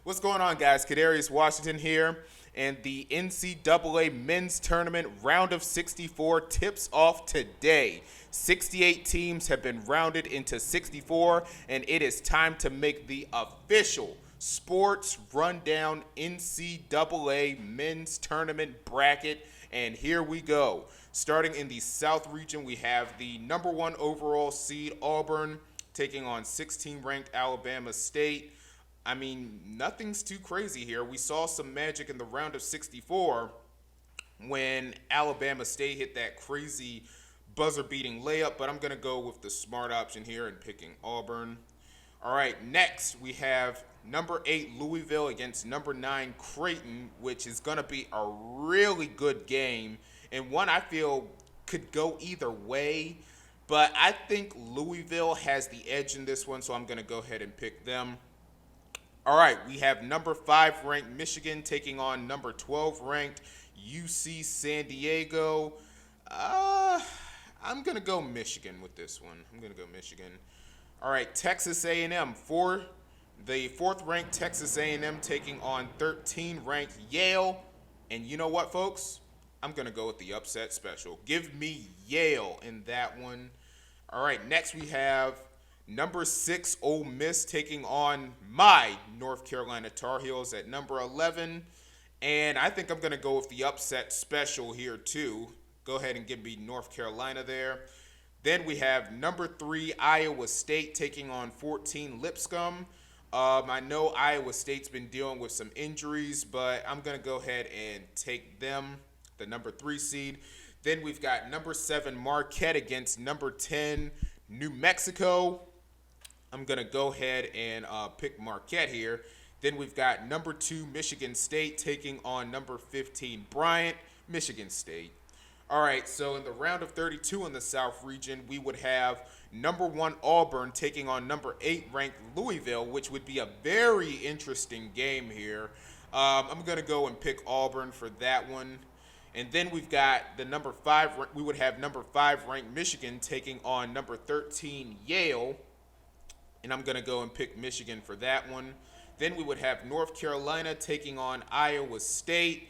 What's going on, guys? Kadarius Washington here, and the NCAA Men's Tournament Round of 64 tips off today. 68 teams have been rounded into 64, and it is time to make the official Sports Rundown NCAA Men's Tournament bracket, and here we go. Starting in the South region, we have the number one overall seed Auburn taking on 16th-ranked Alabama State. I mean, nothing's too crazy here. We saw some magic in the round of 64 when Alabama State hit that crazy buzzer-beating layup, but I'm going to go with the smart option here and picking Auburn. All right, next we have number 8 Louisville against number 9 Creighton, which is going to be a really good game and one I feel could go either way. But I think Louisville has the edge in this one, so I'm going to go ahead and pick them. All right, we have number 5 ranked Michigan taking on number 12 ranked UC San Diego. I'm going to go Michigan with this one. All right, Texas A&M for the 4th ranked Texas A&M taking on 13 ranked Yale. And you know what, folks? I'm going to go with the upset special. Give me Yale in that one. All right, next we have number 6 Ole Miss taking on my North Carolina Tar Heels at number 11. And I think I'm going to go with the upset special here too. Go ahead and give me North Carolina there. Then we have number 3 Iowa State taking on 14 Lipscomb. I know Iowa State's been dealing with some injuries, but I'm going to go ahead and take them, the number 3 seed. Then we've got number 7 Marquette against number 10 New Mexico. I'm going to go ahead and pick Marquette here. Then we've got number 2 Michigan State taking on number 15 Bryant, Michigan State. All right, so in the round of 32 in the South region, we would have number 1 Auburn taking on number 8 ranked Louisville, which would be a very interesting game here. I'm going to go and pick Auburn for that one. And then we've got the number 5, we would have number 5 ranked Michigan taking on number 13 Yale. And I'm going to go and pick Michigan for that one. Then we would have North Carolina taking on Iowa State.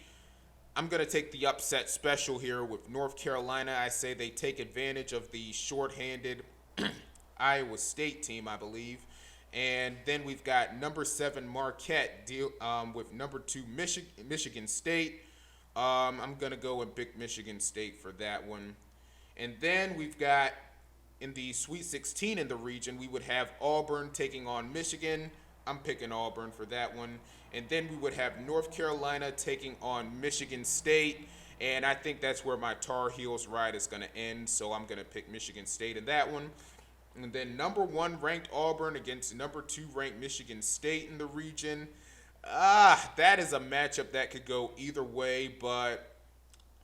I'm going to take the upset special here with North Carolina. I say they take advantage of the shorthanded Iowa State team, I believe. And then we've got number 7 Marquette with number 2 Michigan State. I'm going to go and pick Michigan State for that one. And then we've got in the Sweet 16 in the region, we would have Auburn taking on Michigan. I'm picking Auburn for that one. And then we would have North Carolina taking on Michigan State. And I think that's where my Tar Heels ride is going to end. So I'm going to pick Michigan State in that one. And then number 1 ranked Auburn against number 2 ranked Michigan State in the region. That is a matchup that could go either way. But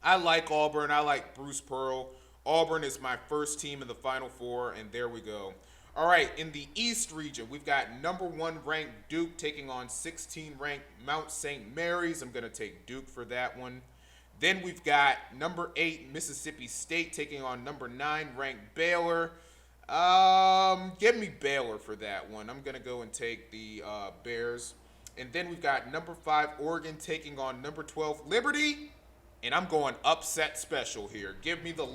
I like Auburn. I like Bruce Pearl. Auburn is my first team in the Final Four. And there we go. All right, in the East region, we've got number 1 ranked Duke taking on 16 ranked Mount St. Mary's. I'm going to take Duke for that one. Then we've got number 8 Mississippi State taking on number 9 ranked Baylor. Give me Baylor for that one. I'm going to go and take the Bears. And then we've got number 5 Oregon taking on number 12 Liberty. And I'm going upset special here. Give me the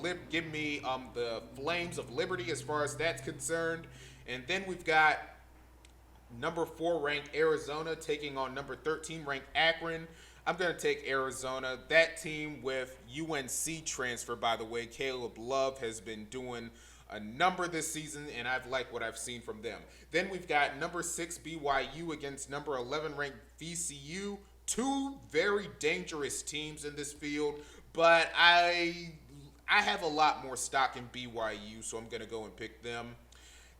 Flames of Liberty as far as that's concerned. And then we've got number 4 ranked Arizona taking on number 13 ranked Akron. I'm going to take Arizona. That team with UNC transfer, by the way, Caleb Love has been doing a number this season, and I've liked what I've seen from them. Then we've got number 6 BYU against number 11 ranked VCU. 2 very dangerous teams in this field, but I have a lot more stock in BYU, so I'm going to go and pick them.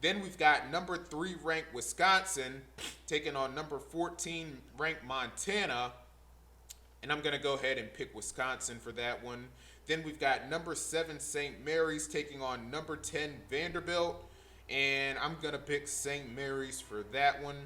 Then we've got number 3 ranked Wisconsin taking on number 14 ranked Montana, and I'm going to go ahead and pick Wisconsin for that one. Then we've got number 7 St. Mary's taking on number 10 Vanderbilt, and I'm going to pick St. Mary's for that one.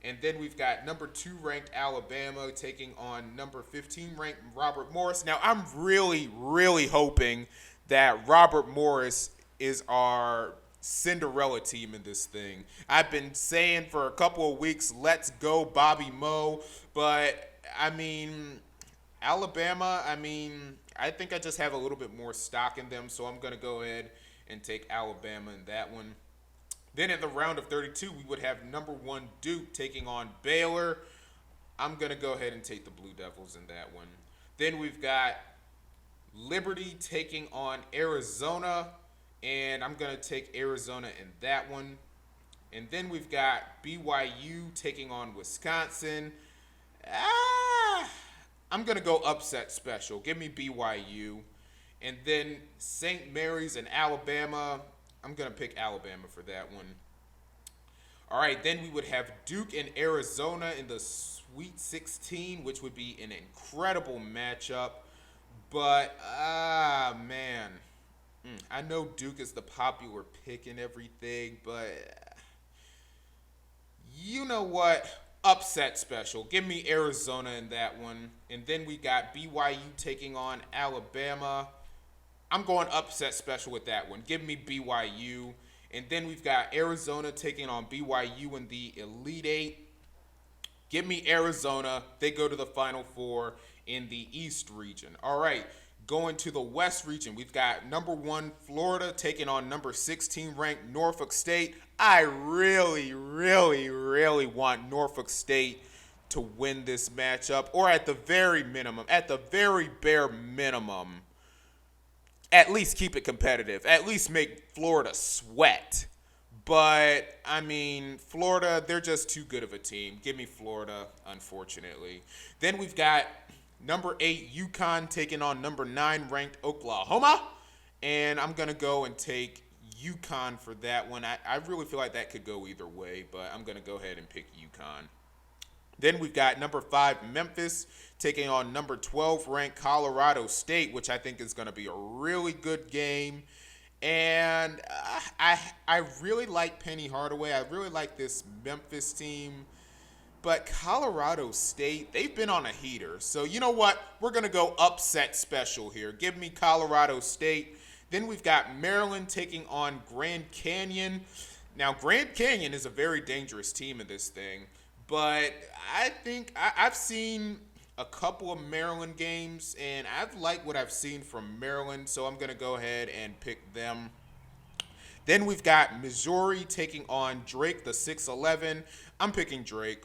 And then we've got number 2 ranked Alabama taking on number 15 ranked Robert Morris. Now, I'm really, really hoping that Robert Morris is our Cinderella team in this thing. I've been saying for a couple of weeks, let's go Bobby Moe, but I mean, Alabama, I think I just have a little bit more stock in them, so I'm going to go ahead and take Alabama in that one. Then in the round of 32, we would have number 1 Duke taking on Baylor. I'm going to go ahead and take the Blue Devils in that one. Then we've got Liberty taking on Arizona, and I'm going to take Arizona in that one. And then we've got BYU taking on Wisconsin. I'm going to go upset special. Give me BYU. And then St. Mary's and Alabama. I'm going to pick Alabama for that one. All right, then we would have Duke and Arizona in the Sweet 16, which would be an incredible matchup. But, man. I know Duke is the popular pick and everything, but you know what? Upset special. Give me Arizona in that one. And then we got BYU taking on Alabama. I'm going upset special with that one. Give me BYU. And then we've got Arizona taking on BYU in the Elite Eight. Give me Arizona. They go to the Final Four in the East region. All right, going to the West region, we've got number 1 Florida taking on number 16 ranked Norfolk State. I really, really, really want Norfolk State to win this matchup, or at the very bare minimum, at least keep it competitive. At least make Florida sweat. But, Florida, they're just too good of a team. Give me Florida, unfortunately. Then we've got number 8 UConn taking on number 9 ranked Oklahoma. And I'm going to go and take UConn for that one. I really feel like that could go either way, but I'm going to go ahead and pick UConn. Then we've got number 5 Memphis taking on number 12 ranked Colorado State, which I think is going to be a really good game. And I really like Penny Hardaway. I really like this Memphis team. But Colorado State, they've been on a heater. So you know what? We're going to go upset special here. Give me Colorado State. Then we've got Maryland taking on Grand Canyon. Now, Grand Canyon is a very dangerous team in this thing. But I think I've seen a couple of Maryland games, and I've liked what I've seen from Maryland, so I'm going to go ahead and pick them. Then we've got Missouri taking on Drake, the 6'11". I'm picking Drake.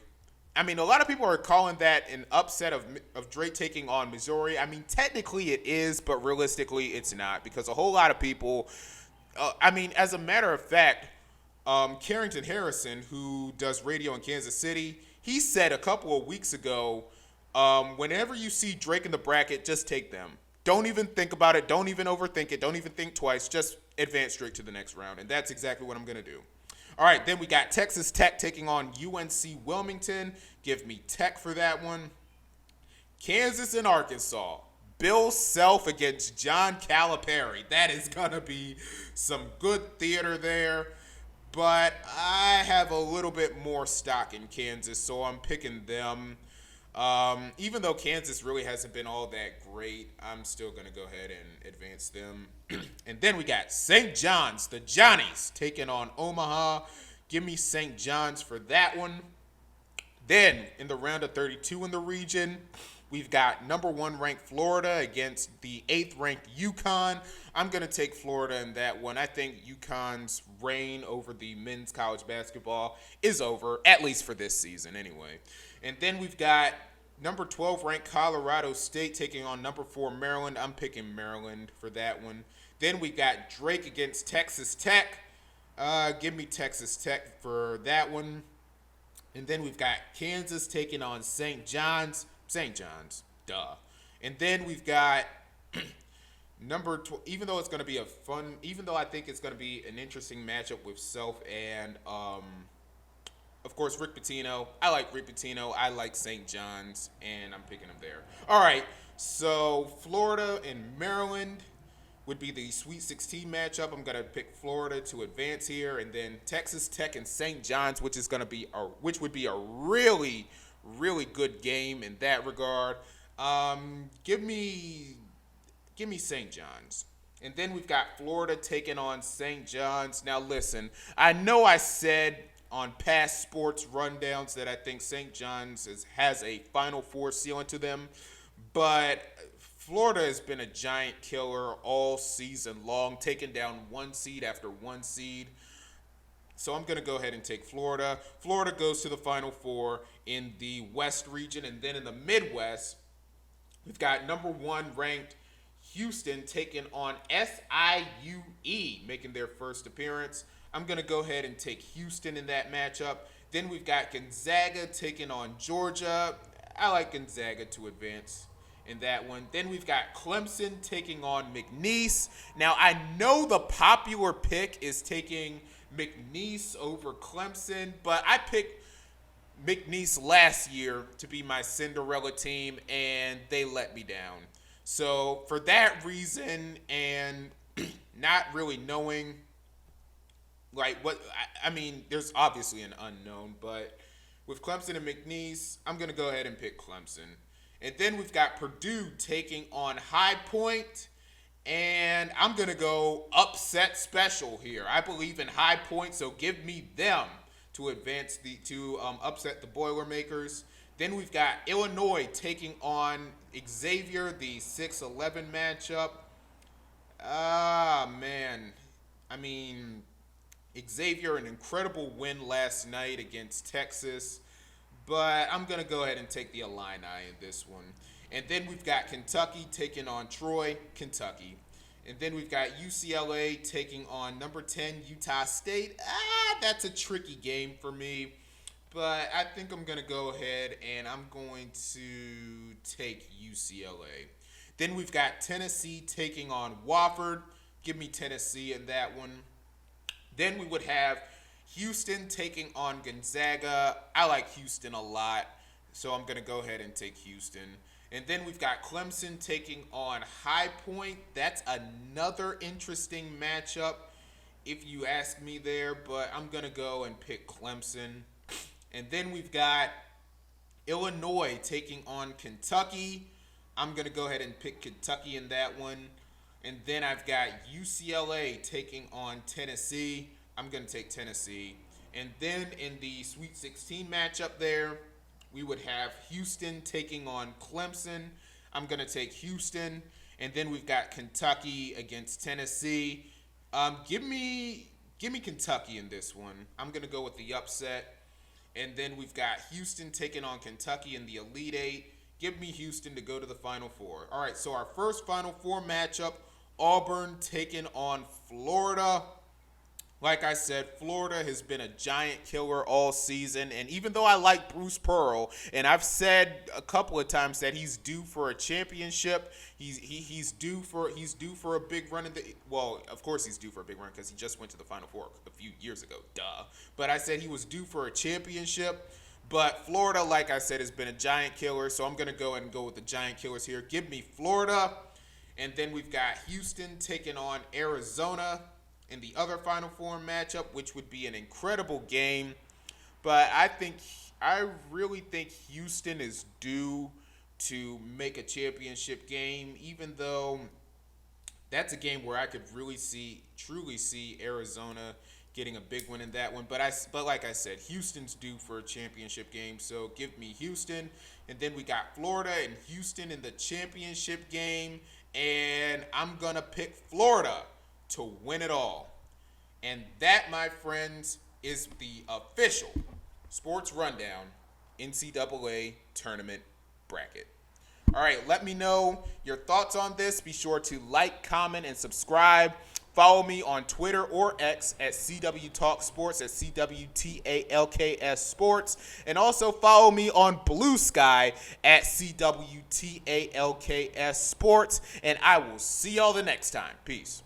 A lot of people are calling that an upset of Drake taking on Missouri. Technically it is, but realistically it's not, because a whole lot of people, as a matter of fact, Carrington Harrison, who does radio in Kansas City, he said a couple of weeks ago, whenever you see Drake in the bracket, just take them. Don't even think about it. Don't even overthink it. Don't even think twice. Just advance straight to the next round. And that's exactly what I'm going to do. All right, then we got Texas Tech taking on UNC Wilmington. Give me Tech for that one. Kansas and Arkansas. Bill Self against John Calipari. That is going to be some good theater there. But I have a little bit more stock in Kansas, so I'm picking them. Even though Kansas really hasn't been all that great, I'm still going to go ahead and advance them. And then we got St. John's, the Johnnies, taking on Omaha. Give me St. John's for that one. Then, in the round of 32 in the region, we've got number 1 ranked Florida against the 8th ranked UConn. I'm going to take Florida in that one. I think UConn's reign over the men's college basketball is over, at least for this season anyway. And then we've got number 12 ranked Colorado State taking on number 4 Maryland. I'm picking Maryland for that one. Then we got Drake against Texas Tech. Give me Texas Tech for that one. And then we've got Kansas taking on St. John's. St. John's, duh. And then we've got number 12, even though I think it's going to be an interesting matchup with Self and, of course, Rick Pitino. I like Rick Pitino. I like St. John's, and I'm picking them there. All right, so Florida and Maryland would be the Sweet 16 matchup. I'm going to pick Florida to advance here, and then Texas Tech and St. John's, which would be a really, really good game in that regard. Give me St. John's. And then we've got Florida taking on St. John's. Now, listen, I know I said on past sports rundowns that I think St. John's has a Final Four ceiling to them, but Florida has been a giant killer all season long, taking down one seed after one seed. So I'm going to go ahead and take Florida. Florida goes to the Final Four in the West region. And then in the Midwest, we've got number 1 ranked Houston taking on SIUE, making their first appearance. I'm going to go ahead and take Houston in that matchup. Then we've got Gonzaga taking on Georgia. I like Gonzaga to advance in that one. Then we've got Clemson taking on McNeese. Now, I know the popular pick is taking McNeese over Clemson, but I picked McNeese last year to be my Cinderella team, and they let me down. So for that reason, and not really knowing, like, what I mean, there's obviously an unknown, but with Clemson and McNeese, I'm going to go ahead and pick Clemson. And then we've got Purdue taking on High Point, and I'm going to go upset special here. I believe in High Point, so give me them to advance to upset the Boilermakers. Then we've got Illinois taking on Xavier, the 6-11 matchup. Man. I mean, Xavier, an incredible win last night against Texas. But I'm going to go ahead and take the Illini in this one. And then we've got Kentucky taking on Troy, Kentucky. And then we've got UCLA taking on number 10, Utah State. That's a tricky game for me. But I think I'm going to go ahead and I'm going to take UCLA. Then we've got Tennessee taking on Wofford. Give me Tennessee in that one. Then we would have Houston taking on Gonzaga. I like Houston a lot, so I'm going to go ahead and take Houston. And then we've got Clemson taking on High Point. That's another interesting matchup, if you ask me there, but I'm going to go and pick Clemson. And then we've got Illinois taking on Kentucky. I'm going to go ahead and pick Kentucky in that one. And then I've got UCLA taking on Tennessee. I'm going to take Tennessee. And then in the Sweet 16 matchup there, we would have Houston taking on Clemson. I'm going to take Houston. And then we've got Kentucky against Tennessee. Give me Kentucky in this one. I'm going to go with the upset. And then we've got Houston taking on Kentucky in the Elite Eight. Give me Houston to go to the Final Four. All right, so our first Final Four matchup, Auburn taking on Florida. Like I said, Florida has been a giant killer all season, and even though I like Bruce Pearl, and I've said a couple of times that he's due for a championship, he's due for a big run in the, well, of course he's due for a big run because he just went to the Final Four a few years ago, duh. But I said he was due for a championship. But Florida, like I said, has been a giant killer, so I'm gonna go ahead and go with the giant killers here. Give me Florida, and then we've got Houston taking on Arizona in the other Final Four matchup, which would be an incredible game. But I really think Houston is due to make a championship game, even though that's a game where I could truly see Arizona getting a big win in that one. But like I said, Houston's due for a championship game, so give me Houston. And then we got Florida and Houston in the championship game, and I'm going to pick Florida to win it all. And that, my friends, is the official Sports Rundown NCAA Tournament bracket. All right, let me know your thoughts on this. Be sure to like, comment, and subscribe. Follow me on Twitter or X at CW Talk Sports, at CWTALKS Sports. And also follow me on Blue Sky at CWTALKS Sports. And I will see y'all the next time. Peace.